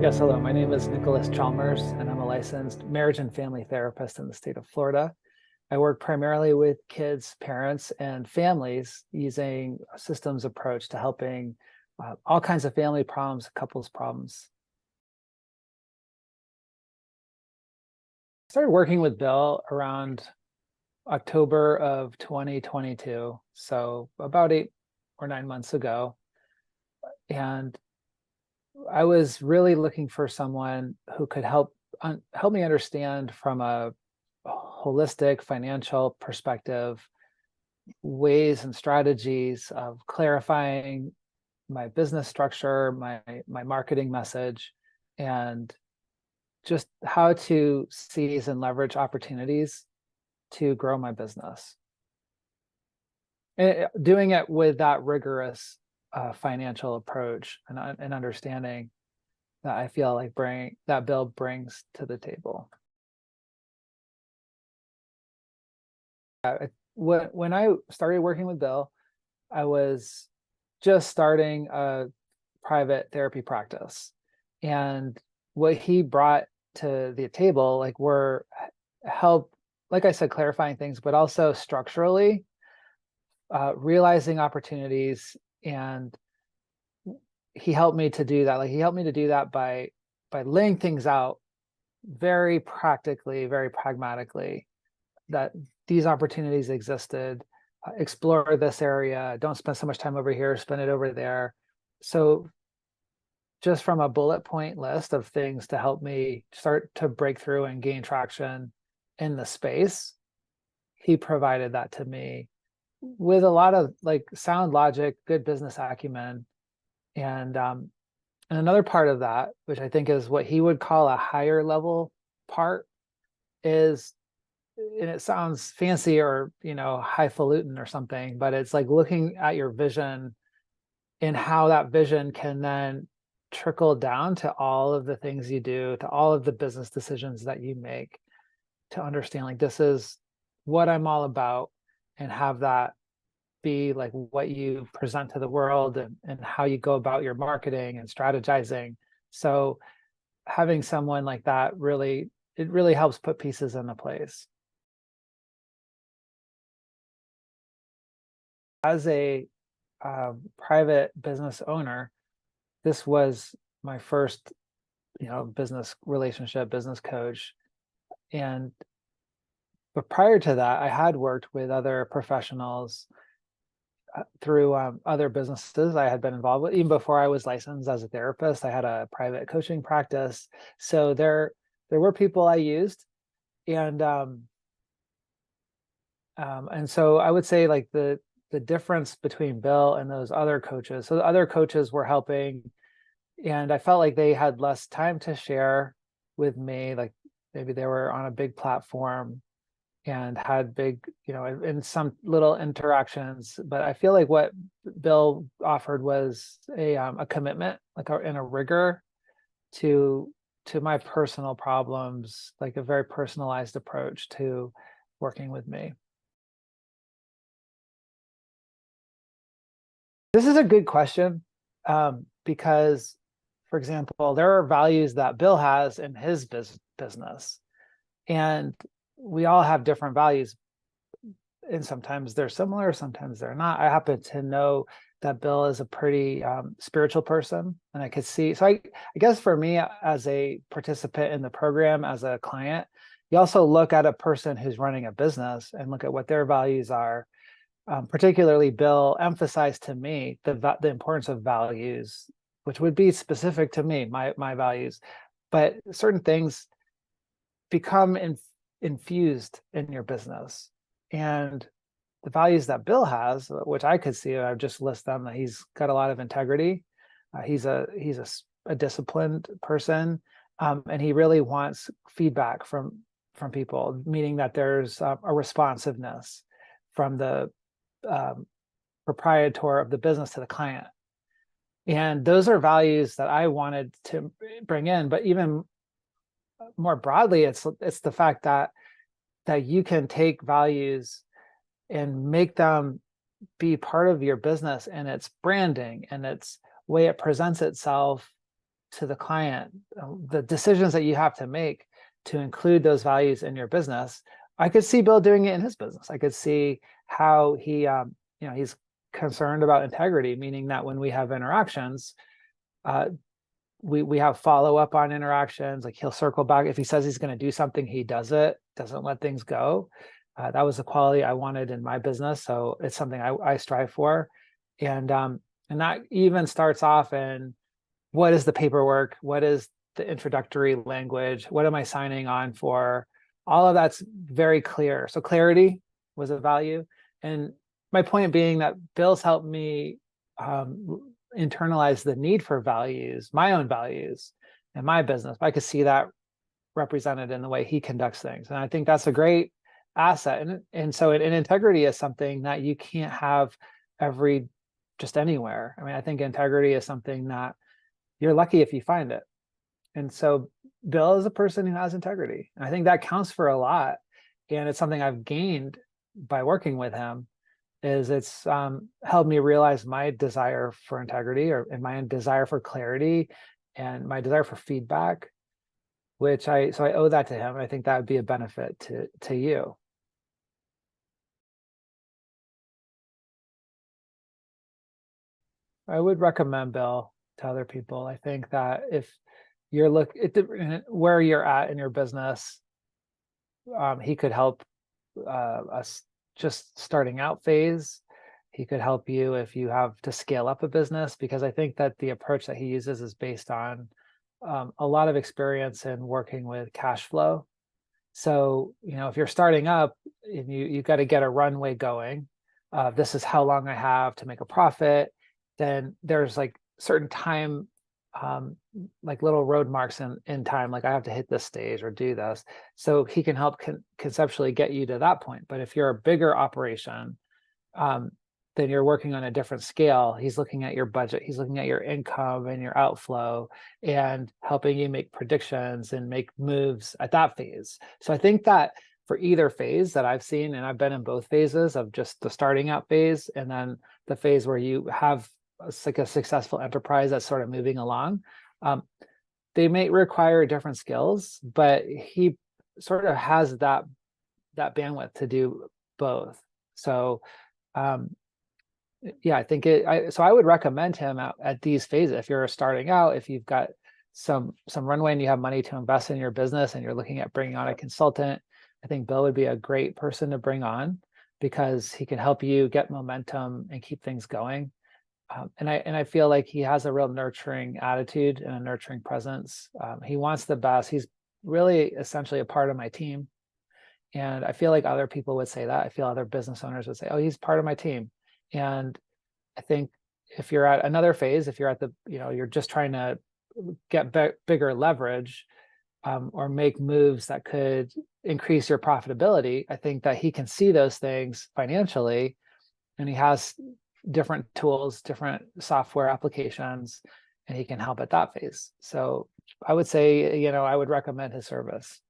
Yes, hello. My name is Nicholas Chalmers, and I'm a licensed marriage and family therapist in the state of Florida. I work primarily with kids, parents, and families using a systems approach to helping all kinds of family problems, couples problems. I started working with Bill around October of 2022, so about 8 or 9 months ago. And I was really looking for someone who could help me understand from a holistic financial perspective ways and strategies of clarifying my business structure, my marketing message, and just how to seize and leverage opportunities to grow my business. And doing it with that rigorous financial approach and understanding that I feel like Bill brings to the table. When I started working with Bill, I was just starting a private therapy practice, and what he brought to the table were help, like I said, clarifying things, but also structurally realizing opportunities. And he helped me to do that. He helped me to do that by laying things out very practically, very pragmatically, that these opportunities existed. Explore this area. Don't spend so much time over here, spend it over there. So just from a bullet point list of things to help me start to break through and gain traction in the space, he provided that to me with a lot of sound logic, good business acumen. And another part of that, which I think is what he would call a higher level part, is, and it sounds fancy or highfalutin or something, but it's like looking at your vision and how that vision can then trickle down to all of the things you do, to all of the business decisions that you make, to understand this is what I'm all about, and have that be what you present to the world, and how you go about your marketing and strategizing. So having someone like that really helps put pieces into place. As a private business owner, this was my first, business relationship, business coach. But prior to that, I had worked with other professionals through other businesses I had been involved with. Even before I was licensed as a therapist, I had a private coaching practice. So there were people I used, and so I would say the difference between Bill and those other coaches. So the other coaches were helping, and I felt like they had less time to share with me. Maybe they were on a big platform and had big, in some little interactions. But I feel like what Bill offered was a commitment, and a rigor to my personal problems, a very personalized approach to working with me. This is a good question, because, for example, there are values that Bill has in his business, and we all have different values, and sometimes they're similar, sometimes they're not. I happen to know that Bill is a pretty spiritual person, and I could see. So I guess for me, as a participant in the program, as a client, you also look at a person who's running a business and look at what their values are. Particularly, Bill emphasized to me the importance of values, which would be specific to me, my values. But certain things become infused in your business, and the values that Bill has, which I could see, I've just list them. That he's got a lot of integrity. He's a disciplined person, and he really wants feedback from people, meaning that there's a responsiveness from the proprietor of the business to the client. And those are values that I wanted to bring in. But even more broadly, it's the fact that you can take values and make them be part of your business and its branding and its way it presents itself to the client, the decisions that you have to make to include those values in your business. I could see Bill doing it in his business. I could see how he, he's concerned about integrity, meaning that when we have interactions, we have follow up on interactions. Like, he'll circle back. If he says he's going to do something, he does it, doesn't let things go. That was the quality I wanted in my business. So it's something I strive for. And that even starts off in, what is the paperwork? What is the introductory language? What am I signing on for? All of that's very clear. So clarity was a value. And my point being that Bill's helped me internalize the need for values, my own values in my business. I could see that represented in the way he conducts things. And I think that's a great asset. And so integrity is something that you can't have just anywhere. I mean, I think integrity is something that you're lucky if you find it. And so Bill is a person who has integrity. And I think that counts for a lot. And it's something I've gained by working with him, is it's helped me realize my desire for integrity, and my desire for clarity, and my desire for feedback, so I owe that to him. I think that would be a benefit to you. I would recommend Bill to other people. I think that if you're where you're at in your business, he could help us just starting out phase. He could help you if you have to scale up a business, because I think that the approach that he uses is based on a lot of experience in working with cash flow. So, if you're starting up and you've got to get a runway going, this is how long I have to make a profit, then there's like certain time, like little road marks in time, like I have to hit this stage or do this. So he can help conceptually get you to that point. But if you're a bigger operation, then you're working on a different scale. He's looking at your budget, he's looking at your income and your outflow, and helping you make predictions and make moves at that phase. So I think that for either phase that I've seen, and I've been in both phases of just the starting out phase, and then the phase where you have like a successful enterprise that's sort of moving along, they may require different skills, but he sort of has that bandwidth to do both. So yeah, I think so I would recommend him at these phases. If you're starting out, if you've got some runway and you have money to invest in your business and you're looking at bringing on a consultant, I think Bill would be a great person to bring on, because he can help you get momentum and keep things going. And I feel like he has a real nurturing attitude and a nurturing presence. He wants the best. He's really essentially a part of my team. And I feel like other people would say that. I feel other business owners would say, oh, he's part of my team. And I think if you're at another phase, if you're at you're just trying to get bigger leverage, or make moves that could increase your profitability, I think that he can see those things financially, and he has different tools, different software applications, and he can help at that phase. So I would say, I would recommend his service.